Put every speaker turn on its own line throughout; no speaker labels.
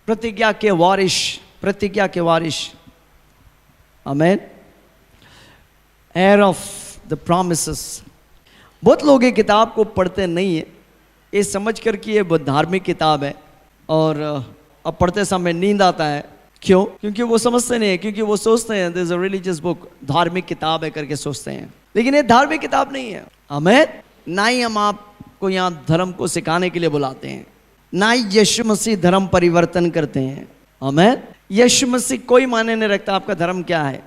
प्रतिज्ञा के वारिश, प्रतिज्ञा के वारिश, आमेन, हेयर ऑफ द प्रॉमिसेस। बहुत लोग ये किताब को पढ़ते नहीं है, ये समझ कर कि ये बहुत धार्मिक किताब है, और अब पढ़ते समय नींद आता है। क्यों? क्योंकि वो समझते नहीं है, क्योंकि वो सोचते हैं this is a religious book, धार्मिक किताब है करके सोचते हैं, लेकिन ये धार्मिक किताब नहीं है। आमेन। ना ही हम आपको यहाँ धर्म को सिखाने के लिए बुलाते हैं, ना ही यीशु मसीह धर्म परिवर्तन करते हैं। आमेन। यीशु मसीह कोई मायने नहीं रखता आपका धर्म क्या है,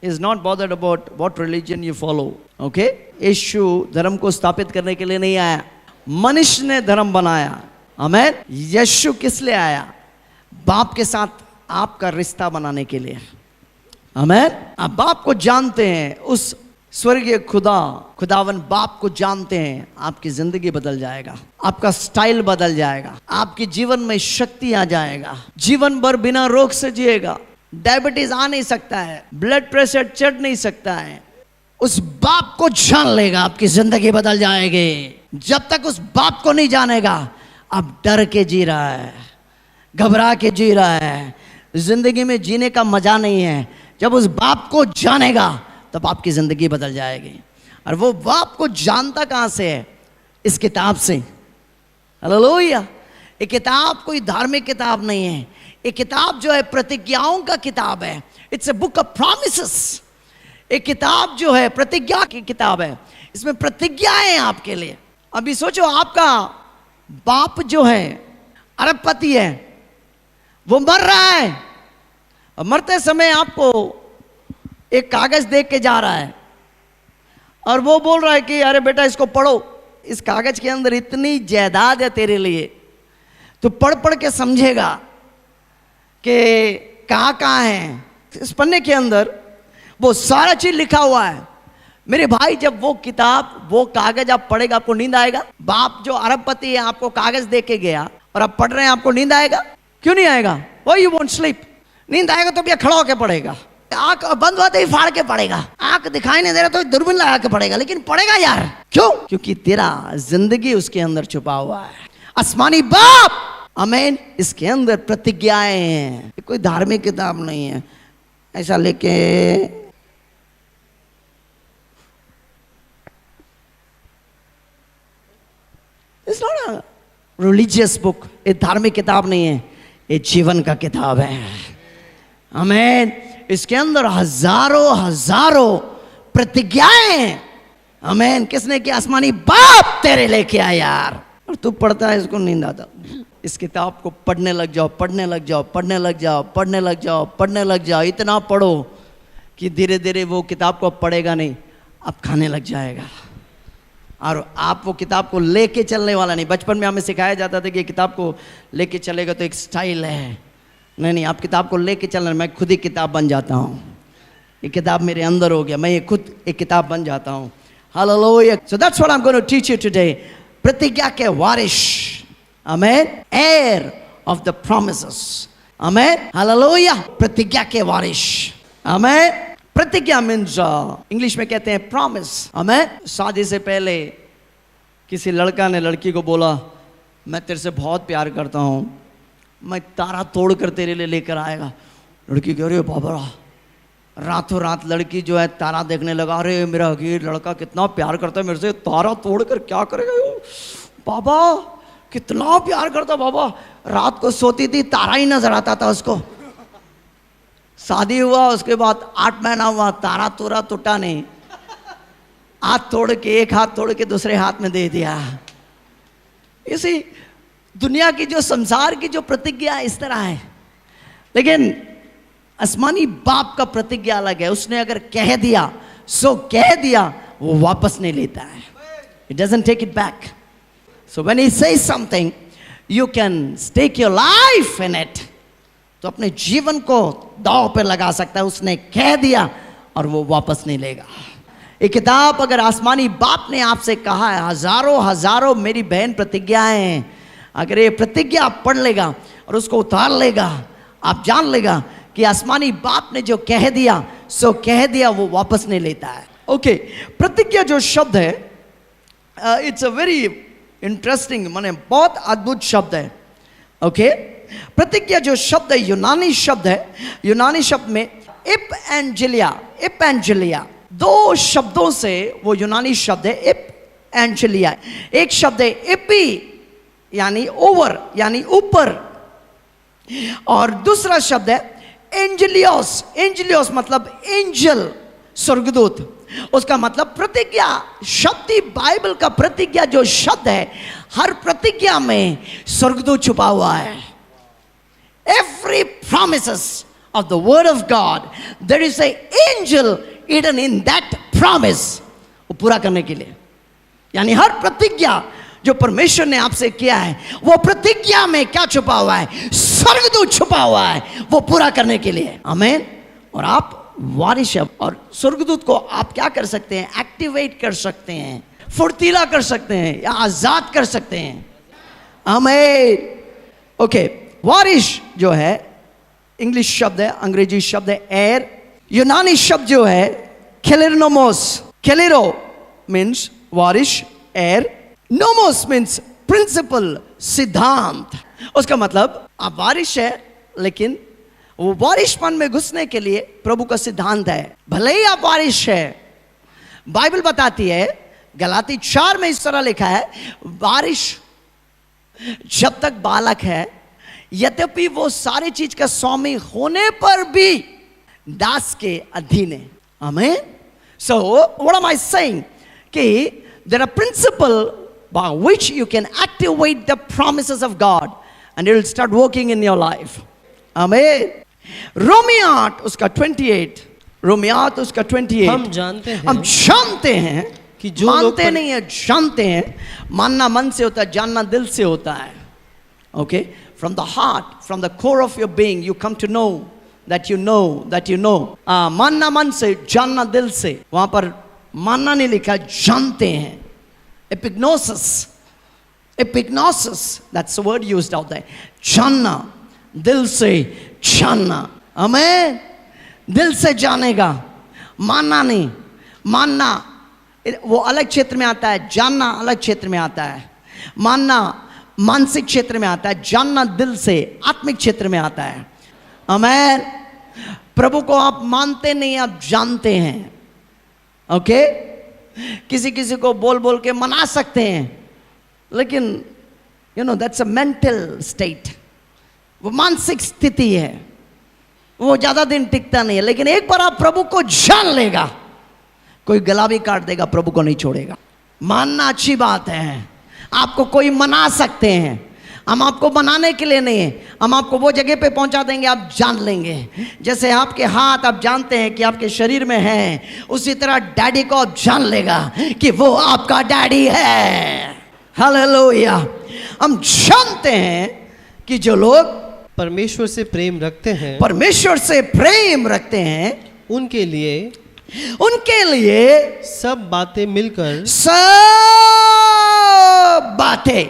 is not bothered about what religion you follow. Okay, Yeshu धर्म को स्थापित करने के लिए नहीं आया, मनुष्य ने धर्म बनाया। आमेन। यीशु किस लिए आया? बाप के साथ आपका रिश्ता बनाने के लिए। आमेन। आप बाप को जानते हैं, उस स्वर्गीय खुदावन बाप को जानते हैं, आपकी जिंदगी बदल जाएगा, आपका स्टाइल बदल जाएगा, आपके जीवन में शक्ति आ जाएगा, जीवन भर बिना रोग से जिएगा, डायबिटीज आ नहीं सकता है, ब्लड प्रेशर चढ़ नहीं सकता है। उस बाप को जान लेगा, आपकी जिंदगी बदल जाएगी। जब तक उस बाप को नहीं जानेगा, अब डर के जी रहा है, घबरा के जी रहा है, जिंदगी में जीने का मजा नहीं है। जब उस बाप को जानेगा तब आपकी जिंदगी बदल जाएगी। और वो बाप को जानता कहां से है? इस किताब से। हालेलुया। ये किताब कोई धार्मिक किताब नहीं है, ये किताब जो है प्रतिज्ञाओं का किताब है। It's a book of promises. एक किताब जो है प्रतिज्ञा की किताब है, इसमें प्रतिज्ञाएं हैं आपके लिए। अभी सोचो, आपका बाप जो है अरबपति है, वो मर रहा है, और मरते समय आपको एक कागज देख के जा रहा है, और वो बोल रहा है कि अरे बेटा इसको पढ़ो, इस कागज के अंदर इतनी जायदाद है तेरे लिए, तो पढ़ पढ़ के समझेगा कि कहाँ कहाँ है। इस पन्ने के अंदर वो सारा चीज लिखा हुआ है। मेरे भाई, जब वो किताब, वो कागज आप पढ़ेगा, आपको नींद आएगा? बाप जो अरबपति है आपको कागज दे के गया और आप पढ़ रहे हैं, आपको नींद आएगा? क्यों नहीं आएगा? Why you won't sleep? नींद आएगा तो भैया खड़ा होकर पढ़ेगा, आंख बंद होते ही फाड़ के पढ़ेगा, आंख दिखाई नहीं दे रहा तो दूरबीन लगा के पढ़ेगा, लेकिन पढ़ेगा यार। क्यों? क्योंकि तेरा जिंदगी उसके अंदर छुपा हुआ है। आसमानी बाप, आमीन, इसके अंदर प्रतिज्ञाएं हैं। कोई धार्मिक किताब नहीं है ऐसा लेके it's not a religious book. ये धार्मिक किताब नहीं है, ये जीवन का किताब है। आमीन। इसके अंदर हजारों हजारों प्रतिज्ञाएं हैं। आमीन। किसने किया? आसमानी बाप तेरे लेके आया यार। और तू पढ़ता है, इसको नींद आता। इस किताब को पढ़ने लग जाओ, पढ़ने लग जाओ, पढ़ने लग जाओ, पढ़ने लग जाओ, पढ़ने लग जाओ। इतना पढ़ो कि धीरे धीरे वो किताब को पढ़ेगा नहीं, अब खाने लग जाएगा। और आप वो किताब को लेके चलने वाला नहीं। बचपन में हमें सिखाया जाता था कि किताब को लेके चलेगा तो एक स्टाइल है। नहीं, आप किताब को लेके चलना। मैं खुद ही किताब बन जाता हूँ, ये किताब मेरे अंदर हो गया, मैं ये खुद एक किताब बन जाता हूँ। Hallelujah. So that's what I am going to teach you today. प्रतिज्ञा के वारिश, आमीन, हेयर ऑफ द प्रॉमिसेस, आमीन, हालेलुया। प्रतिज्ञा के वारिश, आमीन। प्रतिज्ञा मीन्स इंग्लिश में कहते हैं प्रॉमिस। आमीन। शादी से पहले किसी लड़का ने लड़की को बोला, मैं तेरे से बहुत प्यार करता हूँ, मैं तारा तोड़ कर तेरे लिए लेकर आएगा। लड़की कह रही है बाबा, रातों रात लड़की जो है तारा देखने लगा। अरे मेरा ये लड़का कितना प्यार करता है मेरे से, तारा तोड़ कर क्या करेगा बाबा, कितना प्यार करता बाबा। रात को सोती थी, तारा ही नजर आता था उसको। शादी हुआ, उसके बाद 8 महीना हुआ, तारा तोड़ा टूटा नहीं, हाथ तोड़ के, एक हाथ तोड़ के दूसरे हाथ में दे दिया। इसी दुनिया की जो, संसार की जो प्रतिज्ञा इस तरह है, लेकिन आसमानी बाप का प्रतिज्ञा अलग है। उसने अगर कह दिया सो कह दिया, वो वापस नहीं लेता है। It doesn't take it back. So when he says something, you can stake your life in it. तो अपने जीवन को दांव पे लगा सकता है। उसने कह दिया और वो वापस नहीं लेगा। ये किताब अगर आसमानी बाप ने आपसे कहा है, हजारों हजारों मेरी बहन प्रतिज्ञाएं हैं, अगर ये प्रतिज्ञा आप पढ़ लेगा और उसको उतार लेगा, आप जान लेगा कि आसमानी बाप ने जो कह दिया सो कह दिया, वो वापस नहीं लेता है। ओके, प्रतिज्ञा जो शब्द है, इट्स अ वेरी इंटरेस्टिंग, माने बहुत अद्भुत शब्द है। ओके, प्रतिज्ञा जो शब्द है यूनानी शब्द है, यूनानी शब्द में इप एंजेलिया, दो शब्दों से वो यूनानी शब्द है इप एंजेलिया। एक शब्द है एपी यानी ओवर यानी ऊपर, और दूसरा शब्द है एंजेलियोस। एंजेलियोस मतलब एंजल, स्वर्गदूत। उसका मतलब प्रतिज्ञा। शब्द ही बाइबल का प्रतिज्ञा जो शब्द है, हर प्रतिज्ञा में स्वर्गदूत छुपा हुआ है। Every promises of the word of God, there is an angel hidden in that promise, वो पूरा करने के लिए। यानी हर प्रतिज्ञा जो परमेश्वर ने आपसे किया है, वो प्रतिज्ञा में क्या छुपा हुआ है? स्वर्गदूत छुपा हुआ है, वो पूरा करने के लिए। आमीन। और आप वारिश है, और स्वर्गदूत को आप क्या कर सकते हैं? एक्टिवेट कर सकते हैं, फुर्तीला कर सकते हैं, या आजाद कर सकते हैं। आमीन। ओके, वारिश जो है इंग्लिश शब्द है, अंग्रेजी शब्द है एयर। यूनानी शब्द जो है खेलेरोनोमोस। खेलेरो मीन्स वारिश, एयर। नोमोस मीन्स प्रिंसिपल, सिद्धांत। उसका मतलब आप वारिश है, लेकिन वो वारिशपन में घुसने के लिए प्रभु का सिद्धांत है। भले ही आप वारिश है, बाइबल बताती है गलाती 4 में इस तरह लिखा है, वारिश जब तक बालक है, यद्यपि वो सारी चीज का स्वामी होने पर भी दास के अधीन है। आमीन। So what am I saying कि there are principles by which you can activate the promises of God and it will start working in your life. Amen. रोमियात उसका 28, रोमियात उसका 28।
हम जानते हैं
कि जो मानते नहीं है, जानते हैं। मानना मन से होता है, जानना दिल से होता है। Okay, from the heart, from the core of your being, you come to know that you know that you know. मानना मन से, जानना दिल से। वहां पर मानना नहीं लिखा, जानते हैं। epignosis, that's the word used out there। जानना, दिल से जानना। आमीन। दिल से जानेगा, मानना नहीं। मानना वो अलग क्षेत्र में आता है, जानना अलग क्षेत्र में आता है। मानना मानसिक क्षेत्र में आता है, जानना दिल से आत्मिक क्षेत्र में आता है। आमीन। प्रभु को आप मानते नहीं, आप जानते हैं। ओके, किसी किसी को बोल बोल के मना सकते हैं, लेकिन you know that's a mental state, वो मानसिक स्थिति है, वो ज्यादा दिन टिकता नहीं है। लेकिन एक बार आप प्रभु को जान लेगा, कोई गला भी काट देगा, प्रभु को नहीं छोड़ेगा। मानना अच्छी बात है, आपको कोई मना सकते हैं, हम आपको बनाने के लिए नहीं है, हम आपको वो जगह पे पहुंचा देंगे, आप जान लेंगे। जैसे आपके हाथ आप जानते हैं कि आपके शरीर में है, उसी तरह डैडी को आप जान लेगा कि वो आपका डैडी है। हालेलुया। हम जानते हैं कि जो लोग
परमेश्वर से प्रेम रखते हैं,
परमेश्वर से प्रेम रखते हैं, उनके लिए
सब बातें मिलकर,
सब बातें,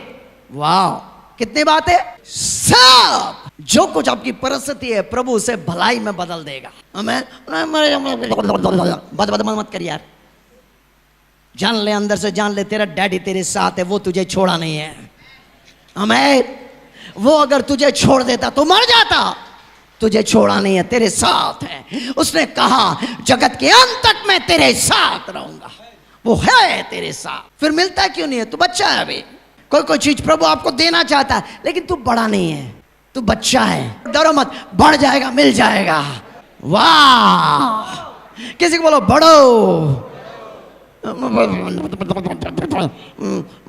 वाह, कितनी बातें? सब। जो कुछ आपकी परिस्थिति है, प्रभु उसे भलाई में बदल देगा। हमें बद मत कर यार। जान ले, अंदर से जान ले, तेरा डैडी तेरे साथ है, वो तुझे छोड़ा नहीं है। हमें वो अगर तुझे छोड़ देता तो मर जाता, तुझे छोड़ा नहीं है, तेरे साथ है। उसने कहा जगत के अंत तक मैं तेरे साथ रहूंगा, वो है तेरे साथ। फिर मिलता क्यों नहीं है? तू बच्चा है अभी। कोई चीज प्रभु आपको देना चाहता है, लेकिन तू बड़ा नहीं है, तू बच्चा है। डरो मत, बढ़ जाएगा, मिल जाएगा। वाह, किसी को बोलो बढ़ो।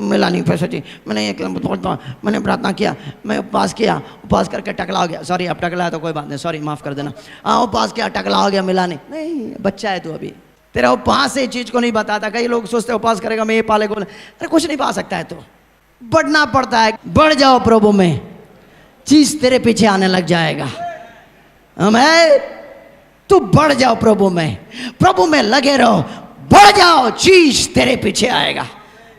मिला नहीं पैसा जी, मैंने प्रार्थना किया, मैं उपवास किया, उपवास करके टकला हो गया। सॉरी, अब टकला है तो कोई बात नहीं, सॉरी माफ कर देना। उपवास किया, टकला हो गया, मिला नहीं, बच्चा है तू अभी। तेरा उपवास से चीज को नहीं बताता। कई लोग सोचते उपवास करेगा मैं ये पालेगा, अरे कुछ नहीं पा सकता है, तो बढ़ना पड़ता है। बढ़ जाओ प्रभु में, चीज तेरे पीछे आने लग जाएगा। हमें तू बढ़ जाओ प्रभु में लगे रहो, बढ़ जाओ, चीज तेरे पीछे आएगा।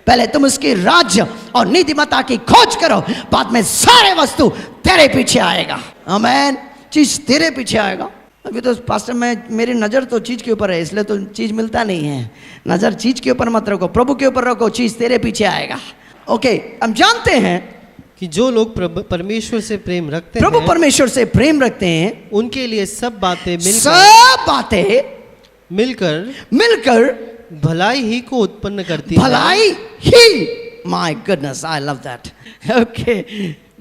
पहले तुम उसकी राज्य और नीतिमत्ता की खोज करो, बाद में सारे वस्तु तेरे पीछे आएगा। आमीन। चीज तेरे पीछे आएगा। अभी तो पास्टर मेरी नजर तो चीज के ऊपर है, इसलिए तो चीज मिलता नहीं है। नजर चीज के ऊपर मत रखो, प्रभु के ऊपर रखो, चीज तेरे पीछे आएगा। ओके, हम जानते हैं
कि जो लोग परमेश्वर से प्रेम रखते
प्रभु
हैं,
परमेश्वर से प्रेम रखते हैं,
उनके लिए सब बातें मिलकर
मिलकर
भलाई ही को उत्पन्न करती है।
भलाई ही, my goodness, I love that. Okay,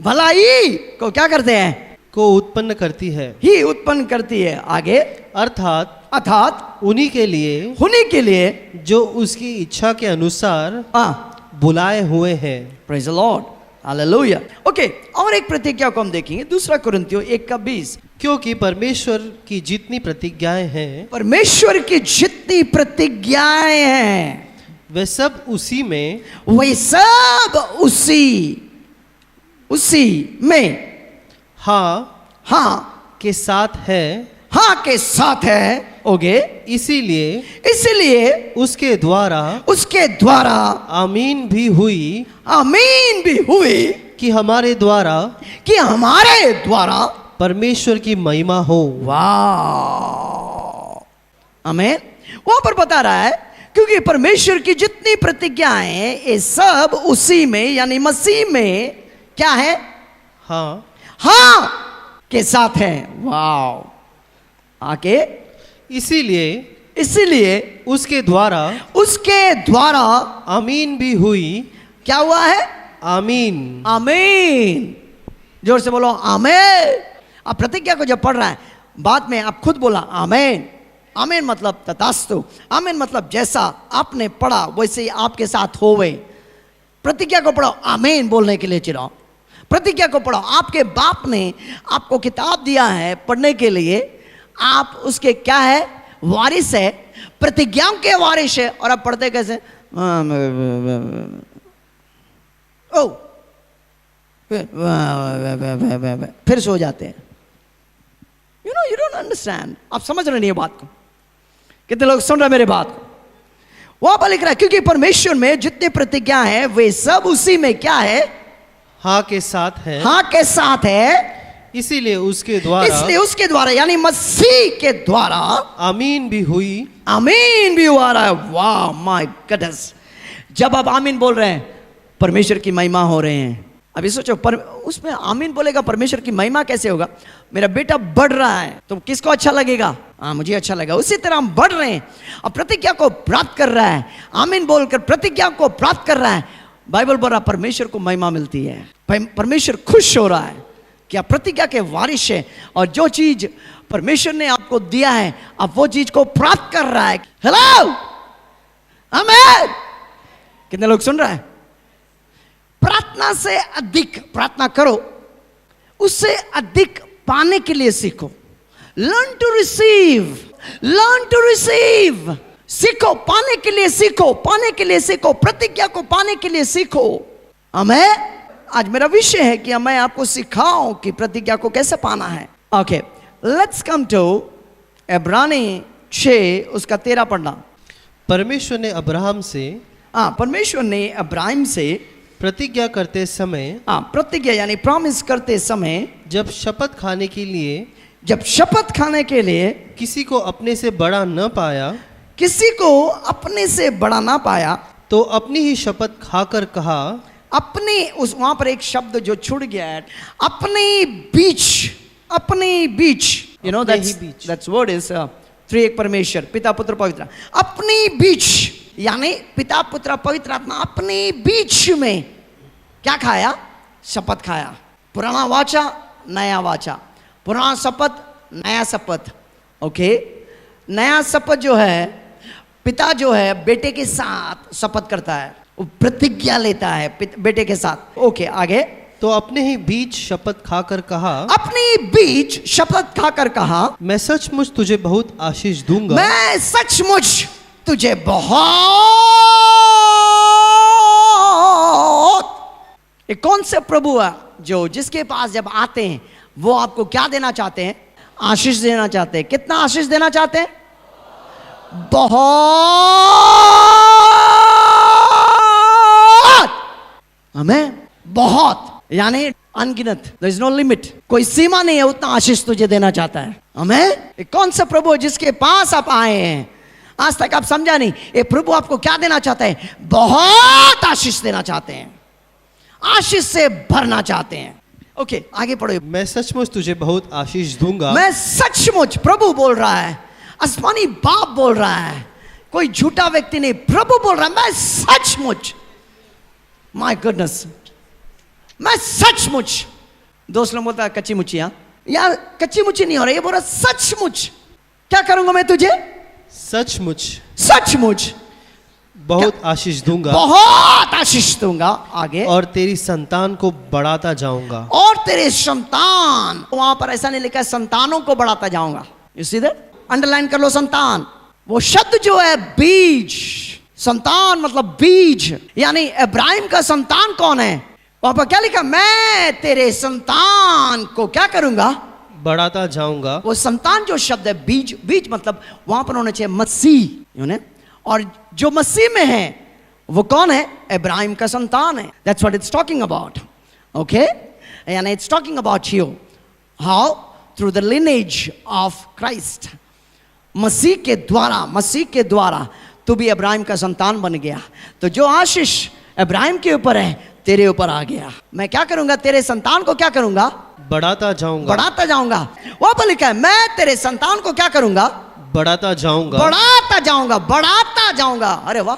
भलाई को क्या करते हैं?
को उत्पन्न करती है,
ही उत्पन्न करती है। आगे, अर्थात
उन्हीं के लिए जो उसकी इच्छा के अनुसार बुलाए हुए हैं।
Praise the Lord, hallelujah. Okay, और एक प्रतिज्ञा को हम देखेंगे, 2 कुरिन्थियों 1:20।
क्योंकि परमेश्वर की जितनी प्रतिज्ञाएं हैं,
परमेश्वर की जितनी प्रतिज्ञाएं हैं,
वे सब उसी में,
वे सब उसी में हाँ
के साथ है।
हाँ के साथ है। ओके, इसीलिए
उसके द्वारा आमीन भी हुई कि हमारे द्वारा परमेश्वर की महिमा हो।
वाह, आमीन। वहां पर बता रहा है क्योंकि परमेश्वर की जितनी प्रतिज्ञाएं हैं, ये सब उसी में यानी मसीह में क्या है? हाँ के साथ है। वाह, आके इसीलिए उसके द्वारा
आमीन भी हुई।
क्या हुआ है? आमीन। जोर से बोलो आमीन। अब प्रतिज्ञा को जब पढ़ रहा है, बाद में आप खुद बोला आमीन। आमीन मतलब तथास्तु। आमीन मतलब जैसा आपने पढ़ा वैसे ही आपके साथ होवे। प्रतिज्ञा को पढ़ो, आमीन बोलने के लिए चिल्लाओ। प्रतिज्ञा को पढ़ो, आपके बाप ने आपको किताब दिया है पढ़ने के लिए, आप उसके क्या है? वारिस है, प्रतिज्ञाओं के वारिस है। और आप पढ़ते कैसे? ओ फिर सो जाते हैं। You don't understand. आप समझ रहे नहीं बात को? कितने लोग सुन रहे मेरे बात को? वहां पर लिख रहा है क्योंकि परमेश्वर में जितने प्रतिज्ञा है वे सब उसी में क्या है?
हाँ के साथ है। इसीलिए उसके द्वारा यानी मसीह के द्वारा आमीन भी हुआ रहा है। वाह, माय गॉडनेस। जब आप आमीन बोल रहे हैं, परमेश्वर की महिमा हो रहे हैं। अभी सोचो, उसमें आमीन बोलेगा, परमेश्वर की महिमा कैसे होगा? मेरा बेटा बढ़ रहा है तो किसको अच्छा लगेगा? मुझे अच्छा लगेगा। उसी तरह हम बढ़ रहे हैं और प्रतिज्ञा को प्राप्त कर रहा है। आमीन बोलकर प्रतिज्ञा को प्राप्त कर रहा है। बाइबल बोल रहा परमेश्वर को महिमा मिलती है, परमेश्वर खुश हो रहा है कि आप प्रतिज्ञा के वारिस है और जो चीज परमेश्वर ने आपको दिया है आप वो चीज को प्राप्त कर रहा है। हेलो, आमीन। कितने लोग सुन रहे हैं? प्रार्थना से अधिक प्रार्थना करो, उससे अधिक पाने के लिए सीखो। Learn to receive. सीखो, पाने के लिए सीखो, प्रतिज्ञा को पाने के लिए सीखो। आमीन। आज मेरा विषय है कि मैं आपको सिखाऊं कि प्रतिज्ञा को कैसे पाना है। ओके, लेट्स कम टू इब्रानी 6 उसका 13 पढ़ना। परमेश्वर ने
अब्राहम से
प्रतिज्ञा करते समय,
प्रतिज्ञा यानी प्रॉमिस करते समय,
जब शपथ खाने के लिए किसी को अपने से बड़ा न पाया, तो अपनी ही शपथ खाकर कहा।
वहां पर एक शब्द जो छूट गया है, अपने बीच। You know that's word is three एक परमेश्वर, पिता पुत्र पवित्र। अपने बीच यानी पिता पुत्र पवित्र आत्मा अपने बीच में क्या खाया? शपथ खाया। पुराना वाचा, नया वाचा, पुराना शपथ, नया शपथ। ओके, नया शपथ जो है, पिता जो है बेटे के साथ शपथ करता है, वो प्रतिज्ञा लेता है बेटे के साथ। ओके, आगे।
तो अपने ही बीच शपथ खाकर कहा, मैं सचमुच तुझे बहुत आशीष दूंगा।
एक कौन से प्रभु है जो जिसके पास जब आते हैं वो आपको क्या देना चाहते हैं? आशीष देना चाहते हैं। कितना आशीष देना चाहते हैं? बहुत। हमें बहुत यानी अनगिनत, देयर इज नो लिमिट, कोई सीमा नहीं है, उतना आशीष तुझे देना चाहता है। हमें कौन सा प्रभु है जिसके पास आप आए हैं? आज तक आप समझा नहीं। ये प्रभु आपको क्या देना चाहता है? बहुत आशीष देना चाहते हैं। आशीष से भरना चाहते हैं। ओके, आगे पढ़ो।
मैं सचमुच तुझे बहुत आशीष दूंगा।
मैं सचमुच, प्रभु बोल रहा है, आसमानी बाप बोल रहा है, कोई झूठा व्यक्ति नहीं, प्रभु बोल रहा है, मैं सचमुच, माय गुडनेस, मैं सचमुच। दोस्त लोग बोलता है कच्ची मुच्ची, यार कच्ची मुच्ची नहीं हो रहा, ये बोल रहा सचमुच। क्या करूंगा मैं तुझे?
सचमुच,
सचमुच
बहुत आशीष दूंगा,
बहुत आशीष दूंगा। आगे,
और तेरी संतान को बढ़ाता जाऊंगा।
और तेरे संतान, वहां पर ऐसा नहीं लिखा है संतानों को बढ़ाता जाऊंगा। You see that? अंडरलाइन कर लो संतान। वो शब्द जो है बीज, संतान मतलब बीज, यानी इब्राहिम का संतान कौन है? वहां पर क्या लिखा? मैं तेरे संतान को क्या करूंगा?
बढ़ाता जाऊंगा।
वो संतान जो शब्द है बीज, बीज मतलब वहां पर होना चाहिए मसीह, और जो मसीह में है वो कौन है? इब्राहिम का संतान है। That's what it's talking about. Okay, यानी it's talking about you, how through the lineage of Christ. मसीह के द्वारा तू भी इब्राहिम का संतान बन गया। तो जो आशीष इब्राहिम के ऊपर है तेरे ऊपर आ गया। मैं क्या करूंगा? तेरे संतान को क्या करूंगा?
बढ़ाता जाऊंगा,
बढ़ाता जाऊंगा। वहां पर लिखा है मैं तेरे संतान को क्या करूंगा? बढ़ाता जाऊंगा, बढ़ाता जाऊंगा, बढ़ाता जाऊंगा। अरे वाह,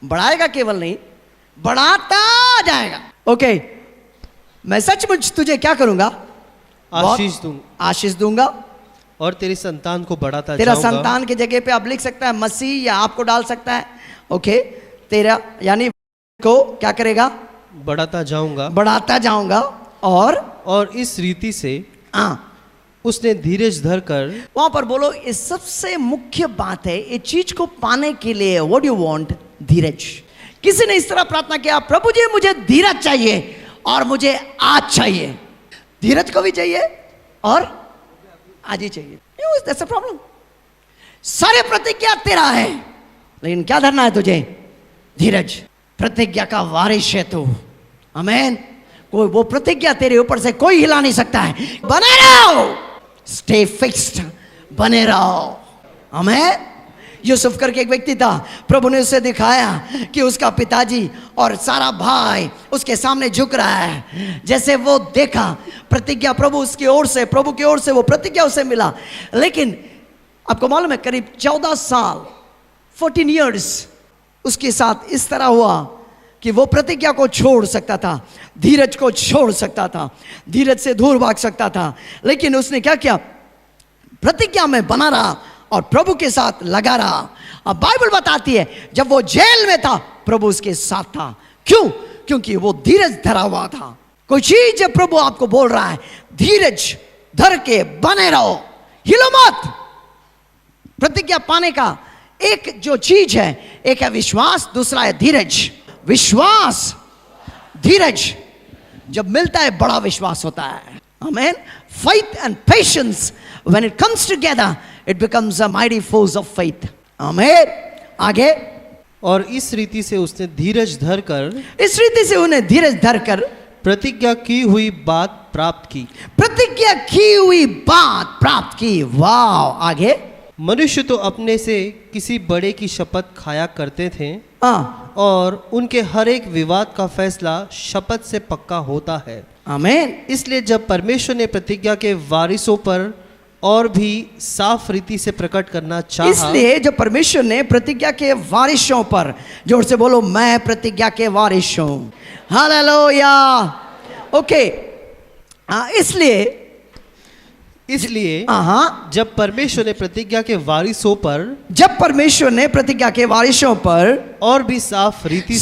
बढ़ाएगा केवल नहीं, बढ़ाता जाएगा। ओके, मैं सचमुच तुझे क्या करूंगा?
आशीष दूंगा,
आशीष दूंगा,
और तेरी संतान को बढ़ाता
तेरा
जाऊंगा।
संतान की जगह पे आप लिख सकता है मसीह, या आपको डाल सकता है। ओके, तेरा यानी को क्या करेगा?
बढ़ाता जाऊंगा,
बढ़ाता जाऊंगा। और
इस रीति से उसने धीरज धर कर,
वहां पर बोलो, ये सबसे मुख्य बात है। ये चीज को पाने के लिए व्हाट यू वांट? धीरज। किसी ने इस तरह प्रार्थना किया, प्रभु जी मुझे धीरज चाहिए और मुझे आज चाहिए। धीरज को भी चाहिए और आज ही चाहिए। That's a problem. सारे प्रतिज्ञा तेरा है, लेकिन क्या धरना है तुझे? धीरज। प्रतिज्ञा का वारिश है तू। आमीन। कोई वो प्रतिज्ञा तेरे ऊपर से कोई हिला नहीं सकता है। बने रहो, स्टे फिक्स्ड, बने रहो। आमीन। यूसुफ करके एक व्यक्ति था, प्रभु ने उसे दिखाया कि उसका पिताजी और सारा भाई उसके सामने झुक रहा है। जैसे वो देखा प्रतिज्ञा प्रभु उसकी ओर से, प्रभु की ओर से वो प्रतिज्ञा उसे मिला। लेकिन आपको मालूम है करीब 14 साल 14 इयर्स उसके साथ इस तरह हुआ कि वो प्रतिज्ञा को छोड़ सकता था, धीरज को छोड़ सकता था, धीरज से दूर भाग सकता था। लेकिन उसने क्या किया? प्रतिज्ञा में बना रहा और प्रभु के साथ लगा रहा। अब बाइबल बताती है जब वो जेल में था प्रभु उसके साथ था। क्यों? क्योंकि वो धीरज धरा हुआ था। कोई चीज जब प्रभु आपको बोल रहा है धीरज धर के बने रहो, हिलो मत। प्रतिज्ञा पाने का एक जो चीज है, एक है विश्वास, दूसरा है धीरज। विश्वास, धीरज जब मिलता है बड़ा विश्वास होता है। आमीन। Faith and patience, when it comes together, it becomes a mighty force of faith. आमीन। आगे,
और इस रीति से उसने धीरज धरकर,
इस रीति से उन्हें धीरज धरकर
प्रतिज्ञा की हुई बात प्राप्त की।
प्रतिज्ञा की हुई बात प्राप्त की। वाह। आगे,
मनुष्य तो अपने से किसी बड़े की शपथ खाया करते थे, और उनके हर एक विवाद का फैसला शपथ से पक्का होता है।
आमीन।
इसलिए जब परमेश्वर ने प्रतिज्ञा के वारिसों पर और भी साफ रीति से प्रकट करना चाहा,
इसलिए जब परमेश्वर ने प्रतिज्ञा के वारिसों पर, जोर से बोलो मैं प्रतिज्ञा के वारिस हूं। हालेलुया। ओके, इसलिए
जब परमेश्वर ने प्रतिज्ञा के वारिसों पर,
जब परमेश्वर ने प्रतिज्ञा के वारिसों पर
और भी साफ रीति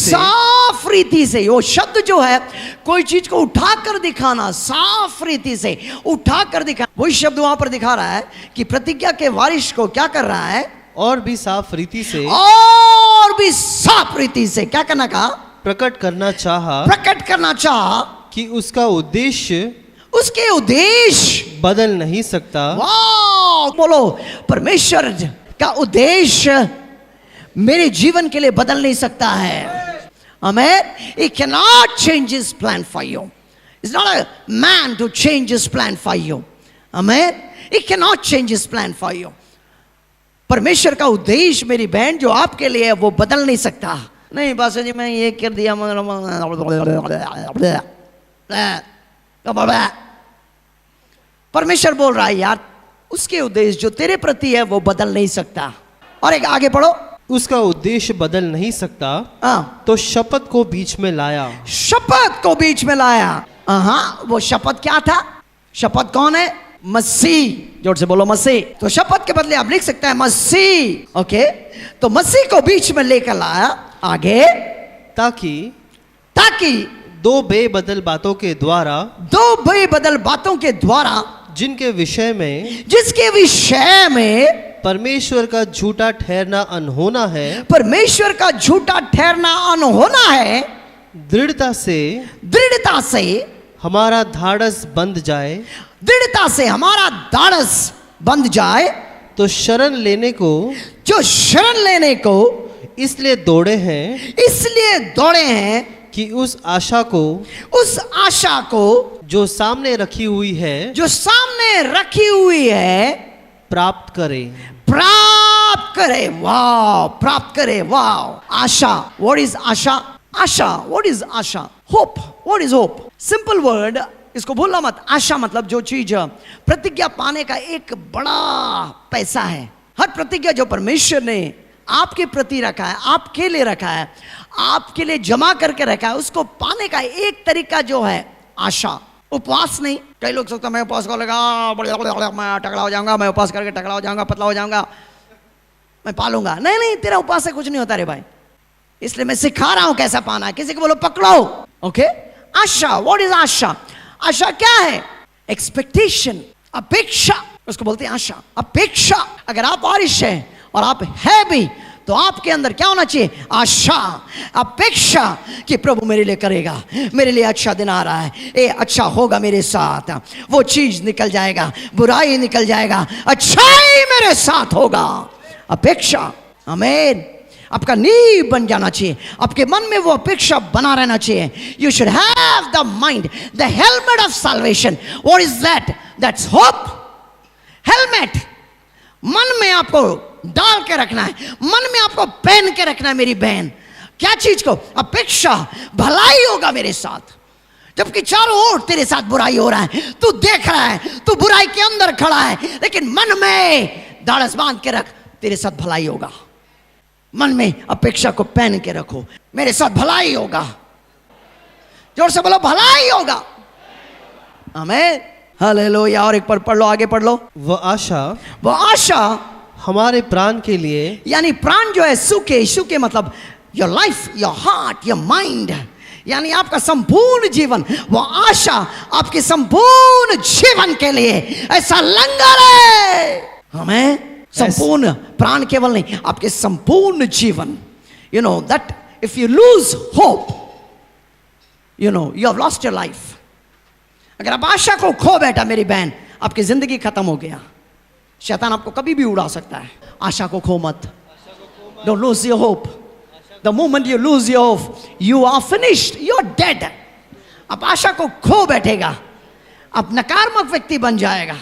से, वो शब्द जो है कोई चीज को उठाकर दिखाना, साफ रीति से उठाकर दिखाना, वही शब्द वहां पर दिखा रहा है कि प्रतिज्ञा के वारिस को क्या कर रहा है? और भी साफ रीति से,
और भी साफ रीति से क्या करना कहा?
प्रकट करना चाहा कि उसका उद्देश्य बदल नहीं सकता।
वाह, बोलो परमेश्वर का उद्देश्य मेरे जीवन के लिए बदल नहीं सकता है। आमीन। He cannot change his plan for you. It's not a man to change his plan for you. Amen. He cannot change his plan for you. परमेश्वर का उद्देश्य मेरी बहन जो आपके लिए है वो बदल नहीं सकता। नहीं पास्टर जी मैं ये कर दिया, परमेश्वर बोल रहा है यार उसके उद्देश्य जो तेरे प्रति है वो बदल नहीं सकता। और एक आगे पढ़ो,
उसका उद्देश्य बदल नहीं सकता, तो शपथ को बीच में लाया।
शपथ को बीच में लाया। हाँ, वो शपथ क्या था? शपथ कौन है? मसीह। जोर से बोलो मसीह। तो शपथ के बदले आप लिख सकते हैं मसीह। ओके, तो मसीह को बीच में लेकर लाया। आगे, ताकि
दो बेबदल बातों के द्वारा जिसके विषय में परमेश्वर का झूठा ठहरना अनहोना है, दृढ़ता से हमारा धाड़स बंध जाए, तो शरण लेने को इसलिए दौड़े हैं कि उस आशा को जो सामने रखी हुई है प्राप्त करे। वाह, प्राप्त करे। वाह, आशा। व्हाट इज आशा? व्हाट इज आशा? Hope. What is hope? Simple word, इसको भूलना मत। आशा मतलब जो चीज प्रतिज्ञा पाने का एक बड़ा पैसा है। हर प्रतिज्ञा जो परमेश्वर ने आपके प्रति रखा है, आपके लिए रखा है, आपके लिए जमा करके रखा है, उसको पाने का एक तरीका जो है आशा। उपवास नहीं। कई लोग सोचते मैं उपवास करेगा मैं टकला हो जाऊंगा, मैं उपवास करके टकला हो जाऊंगा, पतला हो जाऊंगा, मैं पालूंगा। नहीं, तेरा उपवास से कुछ नहीं होता रे भाई। इसलिए मैं सिखा रहा हूं कैसा पाना है। किसी को बोलो पकड़ो। Okay, Asha. व्हाट इज आशा? आशा क्या है? एक्सपेक्टेशन, अपेक्षा, उसको बोलते हैं आशा। अपेक्षा। अगर आप वारिश है और आप है भी, तो आपके अंदर क्या होना चाहिए? आशा, अपेक्षा कि प्रभु मेरे लिए करेगा, मेरे लिए अच्छा दिन आ रहा है, ये अच्छा होगा मेरे साथ, वो चीज निकल जाएगा, बुराई निकल जाएगा, अच्छाई मेरे साथ होगा। अपेक्षा। आमीन। आपका नींव बन जाना चाहिए, आपके मन में वो अपेक्षा बना रहना चाहिए। You should have the mind, the helmet of salvation. What is that? That's hope. Helmet मन में आपको डाल के रखना है, मन में आपको पहन के रखना है मेरी बहन। क्या चीज को? अपेक्षा। भलाई होगा मेरे साथ, जबकि चारों ओर तेरे साथ बुराई हो रहा है। तू देख रहा है, तू बुराई के अंदर खड़ा है, लेकिन मन में धाड़स बांध के रख, तेरे साथ भलाई होगा। मन में अपेक्षा को पहन के रखो, मेरे साथ भलाई होगा। जोर से बोलो भलाई होगा। आमीन, हालेलुया। और एक पर पढ़ लो, आगे पढ़ लो। वो आशा हमारे प्राण के लिए,
यानी प्राण जो है सुके मतलब your life, your heart, your mind, यानी आपका संपूर्ण जीवन। वो आशा आपके संपूर्ण जीवन के लिए ऐसा लंगर है। हमें संपूर्ण प्राण केवल नहीं, आपके संपूर्ण जीवन। You know that if you lose hope, you know you have lost your life. अगर आप आशा को खो बैठा मेरी बहन, आपकी जिंदगी खत्म हो गया। शैतान आपको कभी भी उड़ा सकता है। आशा को खो मत। Don't lose your hope. The moment you lose your hope, you are finished. You're dead. अब आशा को खो बैठेगा, अब नकारात्मक व्यक्ति बन जाएगा।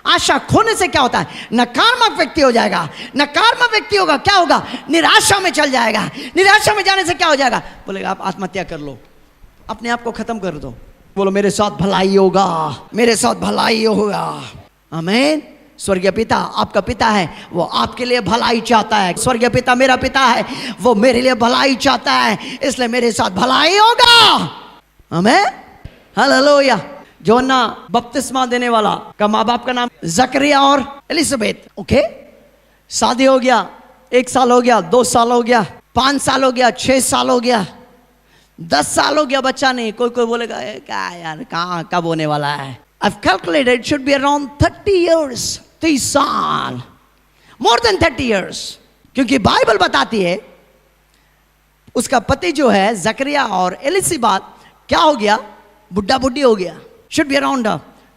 आशा खोने से क्या होता है? नकारात्मक व्यक्ति हो जाएगा। नकारात्मक व्यक्ति होगा, क्या होगा? निराशा में चल जाएगा। निराशा में जाने से क्या हो जाएगा? बोलेगा आप आत्महत्या कर लो, अपने आप को खत्म कर दो। बोलो मेरे साथ भलाई होगा, मेरे साथ भलाई होगा। आमीन। स्वर्गीय पिता आपका पिता है, वो आपके लिए भलाई चाहता है। स्वर्गीय पिता मेरा पिता है, वो मेरे लिए भलाई चाहता है, इसलिए मेरे साथ भलाई होगा। आमीन, हालेलुया। जोना बपतिस्मा देने वाला का माँ बाप का नाम जकरिया और एलिजाबेथ। ओके, शादी हो गया, 1 साल हो गया, 2 साल हो गया, 5 साल हो गया, 6 साल हो गया, 10 साल हो गया, बच्चा नहीं। कोई बोलेगा क्या यार, कहाँ कब होने वाला है? I've calculated it should be around 30 years, 30 साल, more than 30 years, क्योंकि बाइबल बताती है उसका पति जो है जकरिया और एलिजाबेथ क्या हो गया? बुढ़ा बुढ़ी हो गया। Should be around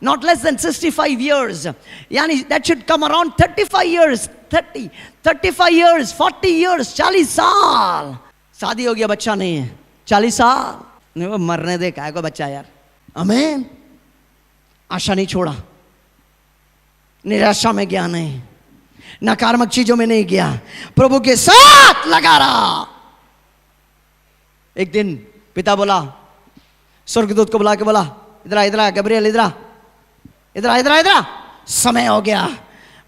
not less than 65 years, यानी that should come around 35 years, 35 years, 40 years, 40 साल। शादी हो गया, बच्चा नहीं है, 40 साल। नहीं, वो मरने दे, काय को बच्चा यार। आमीन। आशा नहीं छोड़ा, निराशा में गया नहीं, नकारात्मक चीजों में नहीं गया, प्रभु के साथ लगा रहा। एक दिन पिता बोला, स्वर्गदूत को बुला के बोला, इधर आ, इधर आ गब्रिएल, इधर आ, इधर आ, इधर आ, इधर आ, समय हो गया।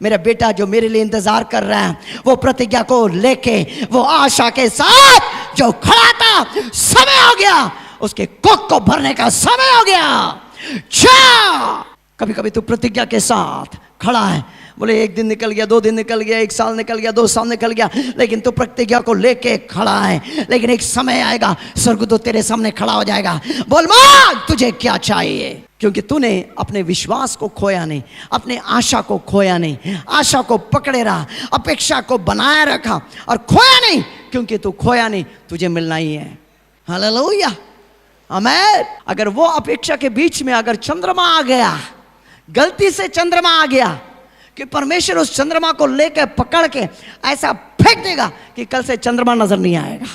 मेरा बेटा जो मेरे लिए इंतजार कर रहा है, वो प्रतिज्ञा को लेके, वो आशा के साथ जो खड़ा था, समय हो गया, उसके कोख को भरने का समय हो गया। जा, कभी कभी तू प्रतिज्ञा के साथ खड़ा है, बोले एक दिन निकल गया, 2 दिन निकल गया, 1 साल निकल गया, 2 साल निकल गया, लेकिन तू प्रतिज्ञा को लेके खड़ा है। लेकिन एक समय आएगा, स्वर्गदूत तेरे सामने खड़ा हो जाएगा, बोल मां तुझे क्या चाहिए, क्योंकि तूने अपने विश्वास को खोया नहीं, अपने आशा को खोया नहीं, आशा को पकड़े रहा, अपेक्षा को बनाए रखा और खोया नहीं, क्योंकि तू खोया नहीं, तुझे मिलना ही है। हालेलुया, आमीन। अगर वो अपेक्षा के बीच में अगर चंद्रमा आ गया, गलती से चंद्रमा आ गया, कि परमेश्वर उस चंद्रमा को लेकर पकड़ के ऐसा फेंक देगा कि कल से चंद्रमा नजर नहीं आएगा।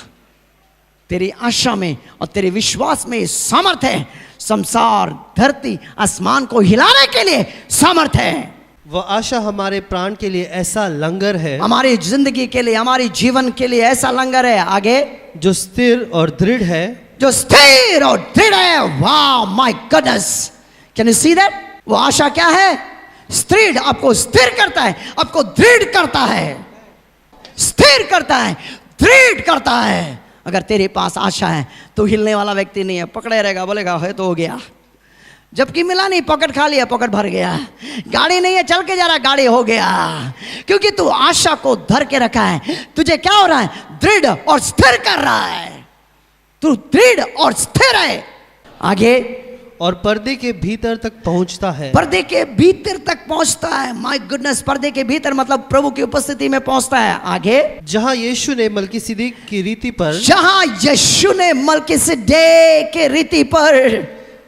तेरी आशा में और तेरे विश्वास में सामर्थ्य है, संसार धरती आसमान को हिलाने के लिए सामर्थ्य है।
वह आशा हमारे प्राण के लिए ऐसा लंगर है,
हमारी जिंदगी के लिए, हमारी जीवन के लिए ऐसा लंगर है। आगे,
जो स्थिर और दृढ़ है,
जो स्थिर और दृढ़ है। वाह my goodness, can you see that? वो आशा क्या है? स्थिर, आपको स्थिर करता है, आपको दृढ़ करता है, स्थिर करता है, दृढ़ करता है। अगर तेरे पास आशा है तो हिलने वाला व्यक्ति नहीं है, पकड़े रहेगा, बोलेगा है तो हो गया, जबकि मिला नहीं, पॉकेट खा लिया, पॉकेट भर गया। गाड़ी नहीं है, चल के जा रहा, गाड़ी हो गया, क्योंकि तू आशा को धर के रखा है। तुझे क्या हो रहा है? दृढ़ और स्थिर कर रहा है, तू दृढ़ और स्थिर है। आगे,
और पर्दे के भीतर तक पहुंचता है,
पर्दे के भीतर तक पहुंचता है। माय गुडनेस, पर्दे के भीतर मतलब प्रभु की उपस्थिति में पहुंचता है। आगे,
जहां यीशु ने मलकीसिदक की रीति पर,
जहां यीशु ने मलकीसिदक के रीति पर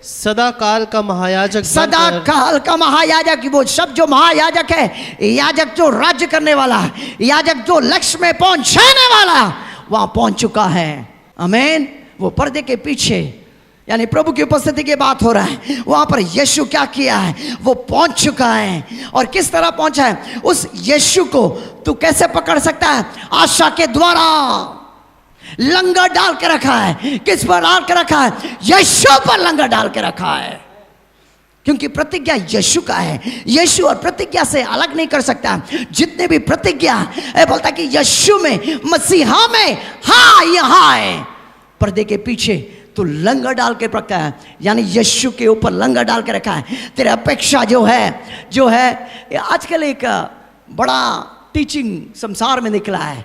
सदा काल का महायाजक,
सदा काल का महायाजक, वो सब जो महायाजक है, याजक जो राज्य करने वाला, याजक जो लक्ष्य में पहुंचाने वाला, वहां पहुंच चुका है। आमीन। वो पर्दे के पीछे, यानी प्रभु की उपस्थिति की बात हो रहा है, वहां पर यीशु क्या किया है, वो पहुंच चुका है। और किस तरह पहुंचा है? उस यीशु को तू कैसे पकड़ सकता है? आशा के द्वारा लंगर डाल के रखा है। किस पर डाल के रखा है? यीशु पर लंगर डाल के रखा है, क्योंकि प्रतिज्ञा यीशु का है। यीशु और प्रतिज्ञा से अलग नहीं कर सकता। जितने भी प्रतिज्ञा है, बोलता कि यीशु में, मसीहा में, हाँ यहाँ है। पर्दे के पीछे तो लंगर डाल के रखा है, यानी यीशु के ऊपर लंगर डाल के रखा है। तेरे अपेक्षा जो है आजकल एक बड़ा टीचिंग संसार में निकला है।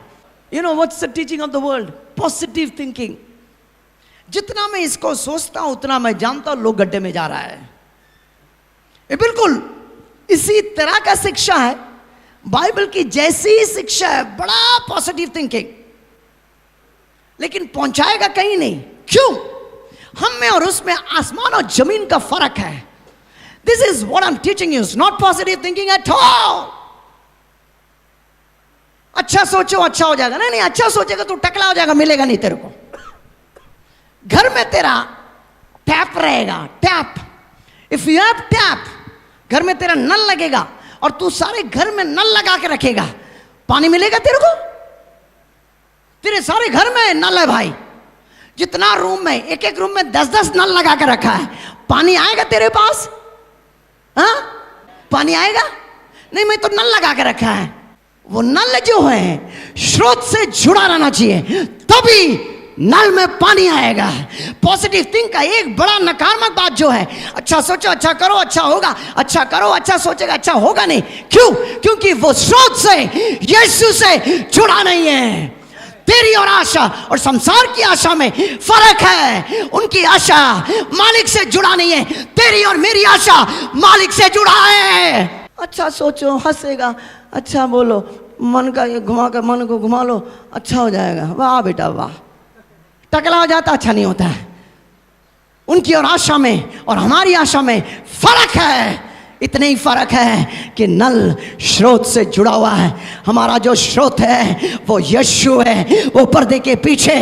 You know what's the teaching of the world? Positive thinking. जितना मैं इसको सोचता हूं उतना मैं जानता हूं लोग गड्ढे में जा रहा है। ये बिल्कुल इसी तरह का शिक्षा है, बाइबल की जैसी ही शिक्षा है, बड़ा पॉजिटिव थिंकिंग, लेकिन पहुंचाएगा कहीं नहीं। क्यों? हम में और उसमें आसमान और जमीन का फर्क है। This is what I am teaching you, not positive thinking at all. अच्छा सोचो अच्छा हो जाएगा, नहीं, अच्छा सोचेगा तो टकला हो जाएगा, मिलेगा नहीं तेरे को। घर में तेरा टैप रहेगा, tap, if you have tap, घर में तेरा नल लगेगा और तू सारे घर में नल लगा के रखेगा, पानी मिलेगा तेरे को? तेरे सारे घर में नल है भाई, जितना रूम में, एक एक रूम में 10-10 नल लगा के रखा है, पानी आएगा तेरे पास? हाँ, पानी आएगा? नहीं, मैं तो नल लगा के रखा है। वो नल जो है स्रोत से जुड़ा रहना चाहिए, तभी नल में पानी आएगा। पॉजिटिव थिंक का एक बड़ा नकारात्मक बात जो है, अच्छा सोचो अच्छा करो अच्छा होगा, अच्छा करो अच्छा सोचेगा अच्छा होगा नहीं। क्यों? क्योंकि वो स्रोत से, यीशु से जुड़ा नहीं है। तेरी और आशा और संसार की आशा में फर्क है। उनकी आशा मालिक से जुड़ा नहीं है, तेरी और मेरी आशा मालिक से जुड़ा है। अच्छा सोचो, हंसेगा, अच्छा बोलो, मन का ये घुमा कर मन को घुमा लो, अच्छा हो जाएगा। वाह बेटा वाह। टकला हो जाता अच्छा नहीं होता है। उनकी और आशा में और हमारी आशा में फर्क है। इतने ही फर्क है कि नल स्रोत से जुड़ा हुआ है। हमारा जो स्रोत है वो यीशु है, वो पर्दे के पीछे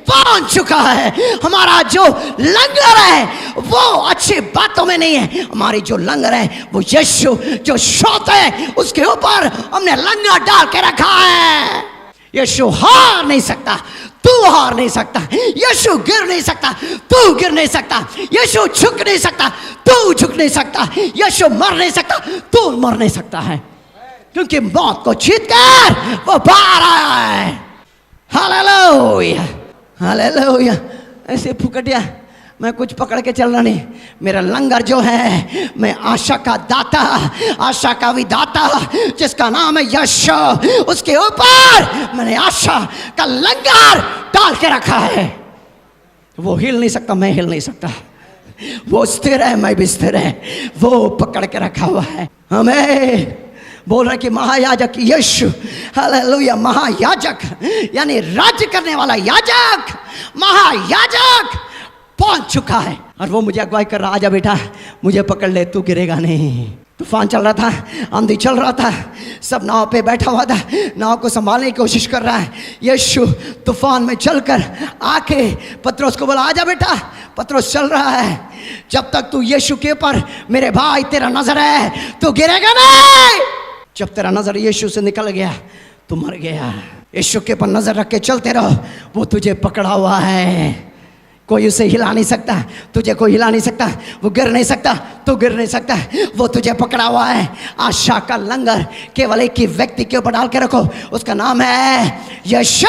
पहुंच चुका है। हमारा जो लंगर है वो अच्छी बातों में नहीं है, हमारी जो लंगर है वो यीशु जो स्रोत है उसके ऊपर हमने लंगर डाल के रखा है। यीशु हार नहीं सकता, तू हार नहीं सकता, यीशु गिर नहीं सकता, तू गिर नहीं सकता, यीशु झुक नहीं सकता, तू झुक नहीं सकता, यीशु मर नहीं सकता, तू मर नहीं सकता है, क्योंकि मौत को जीत कर वो बाहर आया है। Hallelujah, hallelujah. ऐसे फुकटिया मैं कुछ पकड़ के चल रहा नहीं, मेरा लंगर जो है, मैं आशा का दाता, आशा का विदाता जिसका नाम है यीशु, उसके ऊपर मैंने आशा का लंगर डाल के रखा है। वो हिल नहीं सकता, मैं हिल नहीं सकता, वो स्थिर है, मैं भी स्थिर है, वो पकड़ के रखा हुआ है। हमें बोल रहे कि महायाजक यीशु, हालेलुया, महायाजक यानी राज्य करने वाला याजक, महायाजक पहुंच चुका है और वो मुझे अगुवाई कर रहा, आजा बेटा मुझे पकड़ ले, तू गिरेगा नहीं। तूफान चल रहा था, आंधी चल रहा था, सब नाव पे बैठा हुआ था, नाव को संभालने की कोशिश कर रहा है। यीशु तूफान में चलकर आके पतरस को बोला, आजा बेटा। पतरस चल रहा है, जब तक तू यीशु के ऊपर मेरे भाई तेरा नजर है तू गिरेगा नहीं। जब तेरा नजर यीशु से निकल गया तू मर गया। यीशु के ऊपर नजर रख के चलते रहो, वो तुझे पकड़ा हुआ है, कोई उसे हिला नहीं सकता, तुझे कोई हिला नहीं सकता, वो गिर नहीं सकता, तू गिर नहीं सकता, वो तुझे पकड़ा हुआ है। आशा का लंगर केवल एक ही व्यक्ति के ऊपर डाल के रखो, उसका नाम है यीशु।